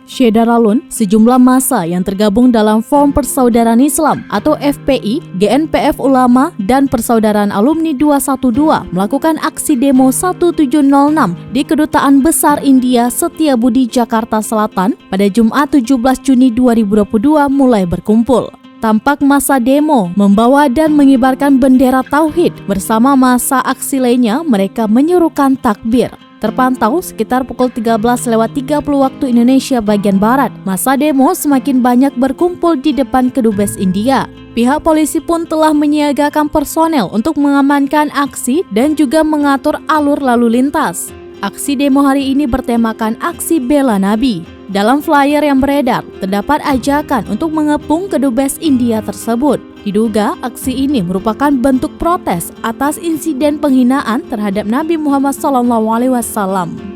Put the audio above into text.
Syederalun, sejumlah massa yang tergabung dalam Forum Persaudaraan Islam atau FPI, GNPF Ulama, dan Persaudaraan Alumni 212 melakukan aksi demo 1706 di Kedutaan Besar India Setiabudi, Jakarta Selatan pada Jumat 17 Juni 2022 mulai berkumpul. Tampak massa demo membawa dan mengibarkan bendera tauhid. Bersama massa aksi lainnya, mereka menyerukan takbir. Terpantau sekitar pukul 13.30 waktu Indonesia bagian Barat, massa demo semakin banyak berkumpul di depan Kedubes India. Pihak polisi pun telah menyiagakan personel untuk mengamankan aksi dan juga mengatur alur lalu lintas. Aksi demo hari ini bertemakan Aksi Bela Nabi. Dalam flyer yang beredar, terdapat ajakan untuk mengepung Kedubes India tersebut. Diduga aksi ini merupakan bentuk protes atas insiden penghinaan terhadap Nabi Muhammad SAW.